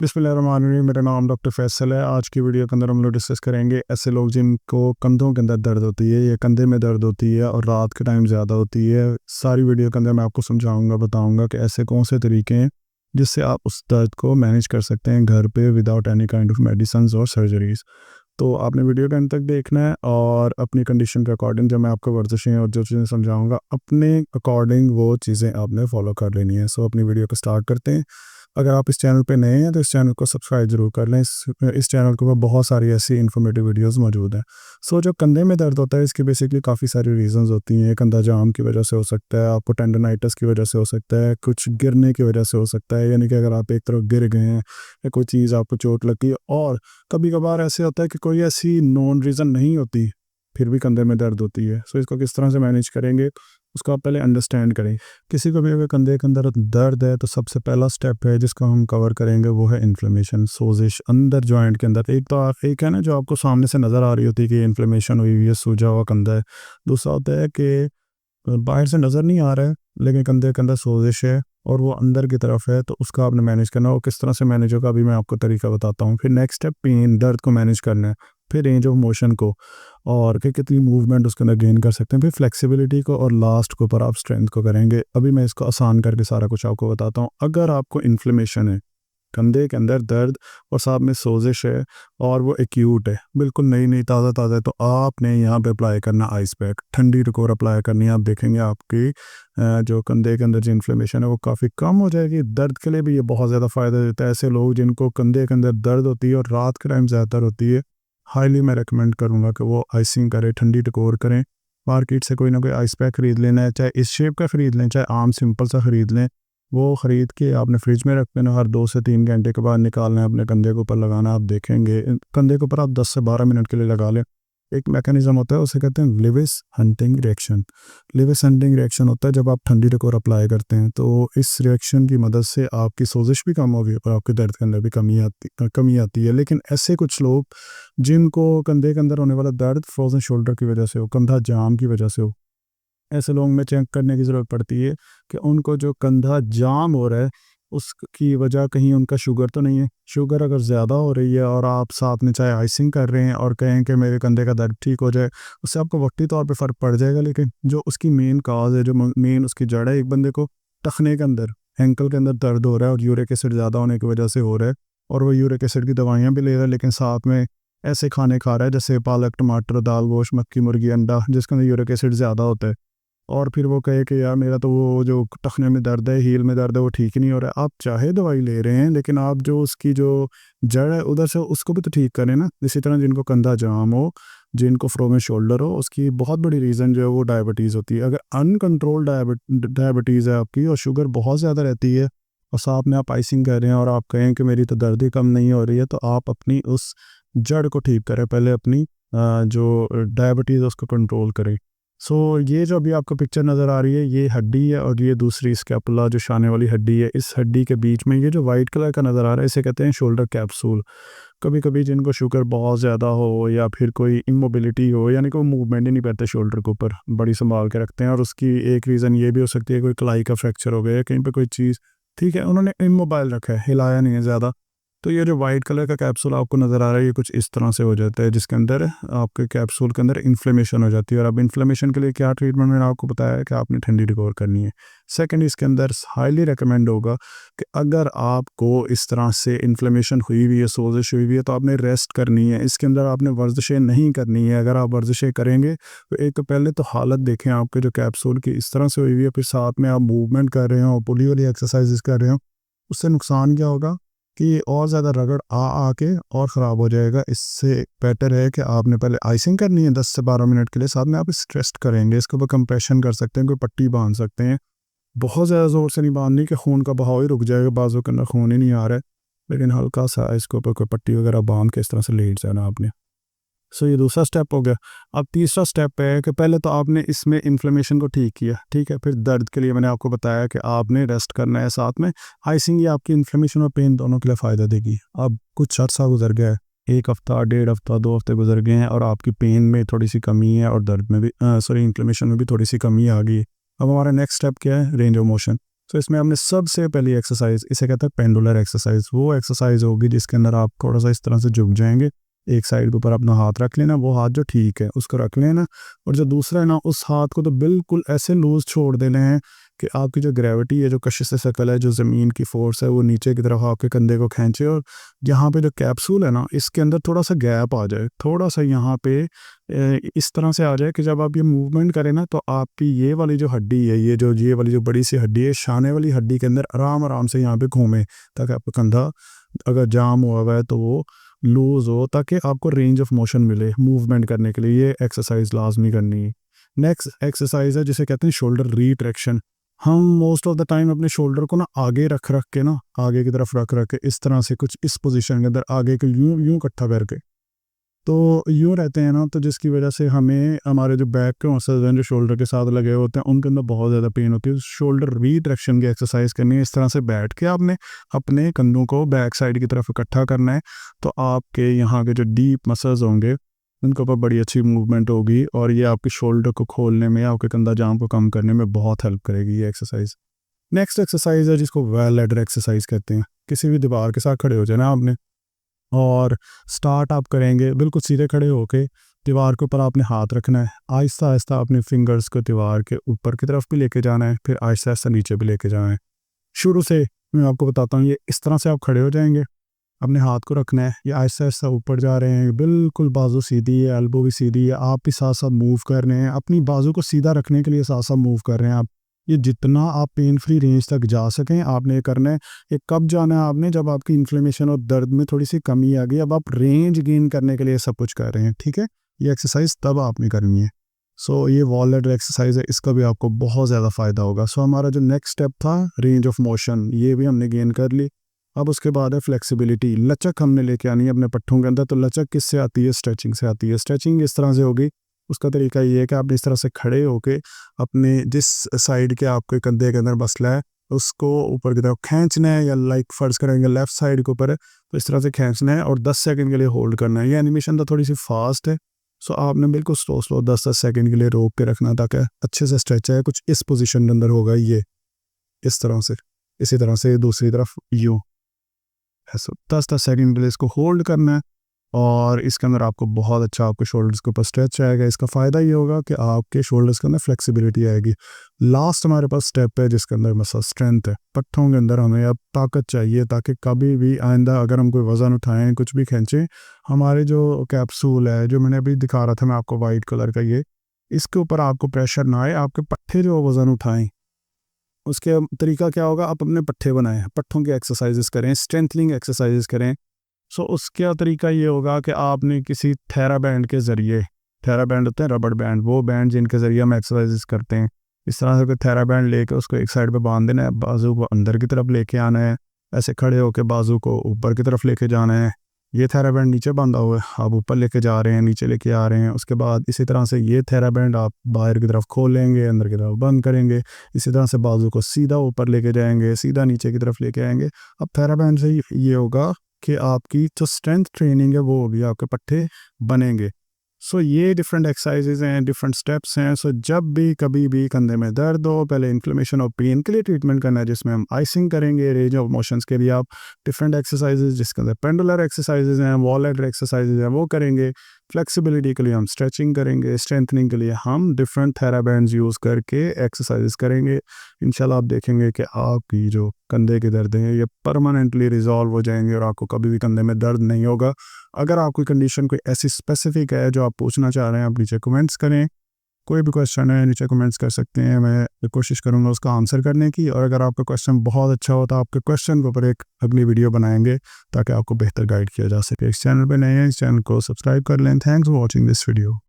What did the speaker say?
बिस्मिल्लाहिर्रहमानिर्रहीम। मेरा नाम डॉक्टर फैसल है। आज की वीडियो के अंदर हम लोग डिस्कस करेंगे ऐसे लोग जिनको कंधों के अंदर दर्द होती है या कंधे में दर्द होती है और रात के टाइम ज़्यादा होती है। सारी वीडियो के अंदर मैं आपको समझाऊंगा, बताऊंगा कि ऐसे कौन से तरीके हैं जिससे आप उस दर्द को मैनेज कर सकते हैं घर पे without any kind of medicine और सर्जरीज़। तो आपने वीडियो के अंत तक देखना है और अपनी कंडीशन के अकॉर्डिंग जब मैं आपको वर्जिशें और जो चीज़ें समझाऊंगा अपने अकॉर्डिंग वो चीज़ें आपने फॉलो कर लेनी है। सो अपनी वीडियो को स्टार्ट करते हैं। अगर आप इस चैनल पे नए हैं तो इस चैनल को सब्सक्राइब ज़रूर कर लें। इस चैनल के ऊपर बहुत सारी ऐसी इन्फॉर्मेटिव वीडियोस मौजूद हैं। जो कंधे में दर्द होता है इसकी बेसिकली काफ़ी सारी रीजंस होती हैं। कंधा जाम की वजह से हो सकता है, आपको टेंडनाइटिस की वजह से हो सकता है, कुछ गिरने की वजह से हो सकता है, यानी कि अगर आप एक तरफ गिर गए हैं या कोई चीज़ आपको चोट लगी है। और कभी कभार ऐसे होता है कि कोई ऐसी नॉन रीज़न नहीं होती फिर भी कंधे में दर्द होती है। इसको किस तरह से मैनेज करेंगे उसको आप पहले अंडरस्टैंड करें। किसी को भी अगर कंधे के अंदर दर्द है तो सबसे पहला स्टेप है जिसको हम कवर करेंगे वो है इन्फ्लेमेशन, सोजिश अंदर जॉइंट के अंदर। एक है ना जो आपको सामने से नज़र आ रही होती है कि इन्फ्लेमेशन हुई हुई है, सूजा हुआ कंधा है। दूसरा होता है कि बाहर से नज़र नहीं आ रहा है लेकिन कंधे के अंदर सोजिश है और वो अंदर की तरफ है, तो उसका आपने मैनेज करना है। वो किस तरह से मैनेज होगा अभी मैं आपको तरीका बताता हूँ। फिर नेक्स्ट स्टेप पेन, दर्द को मैनेज करना है। फिर रेंज ऑफ मोशन को और कि कितनी मूवमेंट उसके अंदर गेन कर सकते हैं। फिर फ्लेक्सिबिलिटी को और लास्ट के ऊपर आप स्ट्रेंथ को करेंगे। अभी मैं इसको आसान करके सारा कुछ आपको बताता हूँ। अगर आपको इन्फ्लेमेशन है, कंधे के अंदर दर्द और साथ में सोजिश है और वो एक्यूट है, बिल्कुल नई नई ताज़ा ताज़ा है, तो आपने यहाँ पे अप्लाई करना आइस पैक, ठंडी टकोर अप्लाई करनी है। आप देखेंगे आपकी जो कंधे के अंदर जो इन्फ्लेमेशन है वो काफ़ी कम हो जाएगी। दर्द के लिए भी ये बहुत ज़्यादा फ़ायदा देता है। ऐसे लोग जिनको कंधे के अंदर दर्द होती है और रात के टाइम ज़्यादातर होती है, हाईली मैं रेकमेंड करूँगा कि वो आइसिंग करें, ठंडी टकोर करें। मार्केट से कोई ना कोई आइस पैक ख़रीद लेना है, चाहे इस शेप का ख़रीद लें चाहे आम सिंपल सा ख़रीद लें। वो ख़रीद के आपने फ्रिज में रख देना, हर 2 से 3 घंटे के बाद निकालना है, अपने कंधे के ऊपर लगाना। आप देखेंगे कंधे के ऊपर आप 10 से 12 मिनट के लिए लगा लें। एक मैकेनिज़्म होता है, उसे कहते हैं Lewis hunting reaction. Lewis hunting reaction होता है जब आप ठंडी टकोर अप्लाई करते हैं तो इस रिएक्शन की मदद से आपकी सोजिश भी कम होगी और आपके दर्द के अंदर भी कमी आती है। लेकिन ऐसे कुछ लोग जिनको कंधे के अंदर होने वाला दर्द फ्रोजन शोल्डर की वजह से हो, कंधा जाम की वजह से हो, ऐसे लोगों में चेक करने की ज़रूरत पड़ती है कि उनको जो कंधा जाम हो रहा है उसकी वजह कहीं उनका शुगर तो नहीं है। शुगर अगर ज़्यादा हो रही है और आप साथ में चाहे आइसिंग कर रहे हैं और कहें कि मेरे कंधे का दर्द ठीक हो जाए, उससे आपको वक्ती तौर पे फ़र्क पड़ जाएगा। लेकिन जो उसकी मेन काज है, जो मेन उसकी जड़ है, एक बंदे को टखने के अंदर, एंकल के अंदर दर्द हो रहा है और यूरिक एसिड ज़्यादा होने की वजह से हो रहा है और वो यूरिक एसिड की दवाइयाँ भी ले रहा है, लेकिन साथ में ऐसे खाने खा रहा है जैसे पालक, टमाटर, दाल, गोश्त, मक्की, मुर्गी, अंडा, जिसके अंदर यूरिक एसिड ज़्यादा होता है। और फिर वो कहे कि यार मेरा तो वो जो टखने में दर्द है, हील में दर्द है, वो ठीक ही नहीं हो रहा है। आप चाहे दवाई ले रहे हैं लेकिन आप जो उसकी जो जड़ है उधर से उसको भी तो ठीक करें ना। इसी तरह जिनको कंधा जाम हो, जिनको फ्रोजन शोल्डर हो, उसकी बहुत बड़ी रीज़न जो है वो डायबिटीज़ होती है। अगर अनकंट्रोल्ड डायबिटीज़ है आपकी और शुगर बहुत ज़्यादा रहती है और साथ में आप आइसिंग कर रहे हैं और आप कहें कि मेरी तो दर्द ही कम नहीं हो रही है, तो आप अपनी उस जड़ को ठीक करें। पहले अपनी जो डायबिटीज़ है उसको कंट्रोल करें। ये जो अभी आपको पिक्चर नज़र आ रही है ये हड्डी है और ये दूसरी स्कैपुला जो शाने वाली हड्डी है, इस हड्डी के बीच में ये जो वाइट कलर का नज़र आ रहा है इसे कहते हैं शोल्डर कैप्सूल। कभी कभी जिनको शुगर बहुत ज़्यादा हो या फिर कोई इमोबिलिटी हो, यानी कि वो मूवमेंट ही नहीं करते शोल्डर के ऊपर, बड़ी संभाल के रखते हैं, और उसकी एक रीज़न ये भी हो सकती है कोई कलाई का फ्रैक्चर हो गया, कहीं पर कोई चीज़, ठीक है, उन्होंने इमोबाइल रखा है, हिलाया नहीं है ज़्यादा, तो ये जो वाइट कलर का कैप्सूल आपको नज़र आ रहा है ये कुछ इस तरह से हो जाता है जिसके अंदर आपके कैप्सूल के अंदर इन्फ्लेमेशन हो जाती है। और अब इन्फ्लेमेशन के लिए क्या ट्रीटमेंट मैंने आपको बताया है कि आपने ठंडी टकोर करनी है। सेकंड, इसके अंदर हाईली रिकमेंड होगा कि अगर आपको इस तरह से इन्फ्लेमेशन हुई हुई है, सोजिश हुई हुई है, तो आपने रेस्ट करनी है। इसके अंदर आपने वर्जिशें नहीं करनी है। अगर आप वर्जिशें करेंगे तो एक तो पहले तो हालत देखें आपके जो कैप्सूल की इस तरह से हुई हुई है, फिर साथ में आप मूवमेंट कर रहे हो, पुली वाली एक्सरसाइजेस कर रहे हो, उससे नुकसान क्या होगा कि और ज़्यादा रगड़ आके और ख़राब हो जाएगा। इससे बेटर है कि आपने पहले आइसिंग करनी है 10 से 12 मिनट के लिए, साथ में आप स्ट्रेस करेंगे, इसके ऊपर कंप्रेशन कर सकते हैं, कोई पट्टी बांध सकते हैं। बहुत ज़्यादा ज़ोर से नहीं बांधनी कि खून का बहाव ही रुक जाएगा, बाजू के अंदर खून ही नहीं आ रहा है, लेकिन हल्का सा इसके ऊपर कोई पट्टी वगैरह बांध के इस तरह से लेट जाना आपने। ये दूसरा स्टेप हो गया। अब तीसरा स्टेप है कि पहले तो आपने इसमें इन्फ्लेमेशन को ठीक किया, ठीक है, फिर दर्द के लिए मैंने आपको बताया कि आपने रेस्ट करना है, साथ में आइसिंग, ये आपकी इन्फ्लेमेशन और पेन दोनों के लिए फ़ायदा देगी। अब कुछ अर्सा गुजर गया है, 1 हफ़्ता, 1.5 हफ़्ता, 2 हफ़्ते गुजर गए हैं और आपकी पेन में थोड़ी सी कमी है और दर्द में भी इन्फ्लेमेशन में भी थोड़ी सी कमी आ गई है। अब हमारा नेक्स्ट स्टेप क्या है? Range of motion. तो इसमें हमने सबसे पहली एक्सरसाइज, इसे कहते हैं पेंडुलर एक्सरसाइज, वो एक्सरसाइज होगी जिसके अंदर आप थोड़ा सा इस तरह से झुक जाएंगे, एक साइड के ऊपर अपना हाथ रख लेना, वो हाथ जो ठीक है उसको रख लेना, और जो दूसरा है ना उस हाथ को तो बिल्कुल ऐसे लूज छोड़ देना है कि आपकी जो ग्रेविटी है, जो कशिश शकल है, जो ज़मीन की फोर्स है, वो नीचे की तरफ आपके कंधे को खींचे, और यहाँ पे जो कैप्सूल है ना इसके अंदर थोड़ा सा गैप आ जाए, थोड़ा सा यहाँ पे इस तरह से आ जाए कि जब आप ये मूवमेंट करें ना तो आपकी ये वाली जो हड्डी है, ये वाली जो बड़ी सी हड्डी है, शाने वाली हड्डी के अंदर आराम आराम से यहाँ पे घूमे, ताकि आपका कंधा अगर जाम हुआ है तो वो लूज हो, ताकि आपको रेंज ऑफ मोशन मिले मूवमेंट करने के लिए। ये एक्सरसाइज लाजमी करनी है। नेक्स्ट एक्सरसाइज है जिसे कहते हैं शोल्डर रिट्रैक्शन। हम मोस्ट ऑफ द टाइम अपने शोल्डर को ना आगे रख के ना, आगे की तरफ रख के इस तरह से कुछ इस पोजीशन के अंदर आगे को यूं यूं इकट्ठा करके तो यूं रहते हैं ना, तो जिसकी वजह से हमें हमारे जो बैक के मसल्स हैं जो शोल्डर के साथ लगे होते हैं उनके अंदर बहुत ज़्यादा पेन होती है। शोल्डर रिट्रैक्शन की एक्सरसाइज करनी है। इस तरह से बैठ के आपने अपने कंधों को बैक साइड की तरफ इकट्ठा करना है, तो आपके यहाँ के जो डीप मसल्स होंगे उनके ऊपर बड़ी अच्छी मूवमेंट होगी, और ये आपके शोल्डर को खोलने में, आपके कंधा जाम को कम करने में बहुत हेल्प करेगी ये एक्सरसाइज। नेक्स्ट एक्सरसाइज है जिसको वेल लैडर एक्सरसाइज कहते हैं। किसी भी दीवार के साथ खड़े हो जाना आपने, और स्टार्ट आप करेंगे बिल्कुल सीधे खड़े होके, दीवार के ऊपर आपने हाथ रखना है, आहिस्ता आहिस्ता अपने फिंगर्स को दीवार के ऊपर की तरफ भी लेके जाना है, फिर आहिस्ता आहिस्ता नीचे भी लेके जाना है। शुरू से मैं आपको बताता हूँ, ये इस तरह से आप खड़े हो जाएंगे, अपने हाथ को रखना है, ये आहिस्ता आहिस्ता ऊपर जा रहे हैं, बिल्कुल बाजू सीधी है, एल्बो भी सीधी है, आप भी साथ साथ मूव कर रहे हैं, अपनी बाजू को सीधा रखने के लिए साथ साथ मूव कर रहे हैं आप। ये जितना आप पेन फ्री रेंज तक जा सकें आपने ये करना है। ये कब जाना है आपने, जब आपकी इन्फ्लेमेशन और दर्द में थोड़ी सी कमी आ गई, अब आप रेंज गेन करने के लिए सब कुछ कर रहे हैं, ठीक है। ये एक्सरसाइज तब आपने करनी है। सो ये वॉल लैडर एक्सरसाइज है, इसका भी आपको बहुत ज़्यादा फ़ायदा होगा। सो हमारा जो नेक्स्ट स्टेप था रेंज ऑफ मोशन, ये भी हमने गेन कर ली। अब उसके बाद है फ्लेक्सिबिलिटी, लचक हमने लेके आनी है अपने पट्ठों के अंदर। तो लचक किससे आती है? स्ट्रेचिंग से आती है। स्ट्रेचिंग इस तरह से होगी, उसका तरीका ये है कि आपने इस तरह से खड़े होके अपने जिस साइड के आपके कंधे के अंदर मसला है उसको ऊपर की तरफ खींचना है, या लाइक फर्ज करेंगे लेफ्ट साइड के ऊपर है तो इस तरह से खींचना है और 10 सेकंड के लिए होल्ड करना है। ये एनिमेशन तो थोड़ी सी फास्ट है, सो आपने बिल्कुल स्लो 10-10 सेकंड के लिए रोक के रखना ताकि अच्छे से स्ट्रेच है। कुछ इस पोजीशन के अंदर होगा ये इस तरह से, इसी तरह से दूसरी तरफ यूँ, ऐसा 10-10 सेकंड के लिए इसको होल्ड करना है, और इसके अंदर आपको बहुत अच्छा आपके शोल्डर्स के ऊपर स्ट्रेच आएगा। इसका फ़ायदा ये होगा कि आपके शोल्डर्स के अंदर फ्लेक्सिबिलिटी आएगी। लास्ट हमारे पास स्टेप है जिसके अंदर मसल स्ट्रेंथ है। पट्ठों के अंदर हमें अब ताकत चाहिए ताकि कभी भी आइंदा अगर हम कोई वज़न उठाएं, कुछ भी खींचें, हमारे जो कैप्सूल है जो मैंने अभी दिखा रहा था मैं आपको वाइट कलर का, ये इसके ऊपर आपको प्रेशर ना आए। आपके पट्ठे जो वज़न उठाएँ उसके तरीका क्या होगा, आप अपने पट्ठे बनाएं, पट्ठों की एक्सरसाइजेस करें, स्ट्रेंथनिंग एक्सरसाइजेस करें। सो उसका तरीका ये होगा कि आपने किसी थेरा बैंड के ज़रिए, थेरा बैंड होते हैं रबड़ बैंड, वो बैंड जिनके ज़रिए हम एक्सरसाइजेस करते हैं, इस तरह से कोई थेरा बैंड लेके उसको एक साइड पे बांध देना है, बाजू को अंदर की तरफ लेके आना है, ऐसे खड़े होकर बाजू को ऊपर की तरफ लेके जाना है। ये थेरा बैंड नीचे बांधा हुआ है, आप ऊपर लेके जा रहे हैं, नीचे लेके आ रहे हैं। उसके बाद इसी तरह से ये थेरा बैंड आप बाहर की तरफ खोलेंगे, अंदर की तरफ बंद करेंगे। इसी तरह से बाजू को सीधा ऊपर लेके जाएंगे, सीधा नीचे की तरफ लेके आएंगे। अब थेरा बैंड से ये होगा कि आपकी जो स्ट्रेंथ ट्रेनिंग है वो होगी, आपके पट्ठे बनेंगे। सो ये डिफरेंट एक्सरसाइजेज हैं, डिफरेंट स्टेप्स हैं। सो जब भी कभी भी कंधे में दर्द हो, पहले इन्फ्लेमेशन और पेन के लिए ट्रीटमेंट करना है जिसमें हम आइसिंग करेंगे। रेंज ऑफ मोशंस के लिए आप डिफरेंट एक्सरसाइजेज जिसके अंदर पेंडुलर एक्सरसाइजेज हैं, वॉल लैडर एक्सरसाइजेज हैं, वो करेंगे। फ्लेक्सिबिलिटी के लिए हम स्ट्रेचिंग करेंगे, स्ट्रेंथनिंग के लिए हम डिफरेंट थेरा बैंड्स यूज़ करके एक्सरसाइजेज करेंगे। इंशाल्लाह आप देखेंगे कि आपकी जो कंधे के दर्द हैं ये परमानेंटली रिजॉल्व हो जाएंगे और आपको कभी भी कंधे में दर्द नहीं होगा। अगर आपकी कंडीशन कोई ऐसी स्पेसिफिक है जो आप पूछना चाह रहे हैं, आप नीचे कमेंट्स करें। कोई भी क्वेश्चन है नीचे कमेंट्स कर सकते हैं, मैं कोशिश करूंगा उसका आंसर करने की। और अगर आपका क्वेश्चन बहुत अच्छा हो तो आपके क्वेश्चन के ऊपर एक अगली वीडियो बनाएंगे ताकि आपको बेहतर गाइड किया जा सके। इस चैनल पर नए हैं, इस चैनल को सब्सक्राइब कर लें। Thanks for watching this video.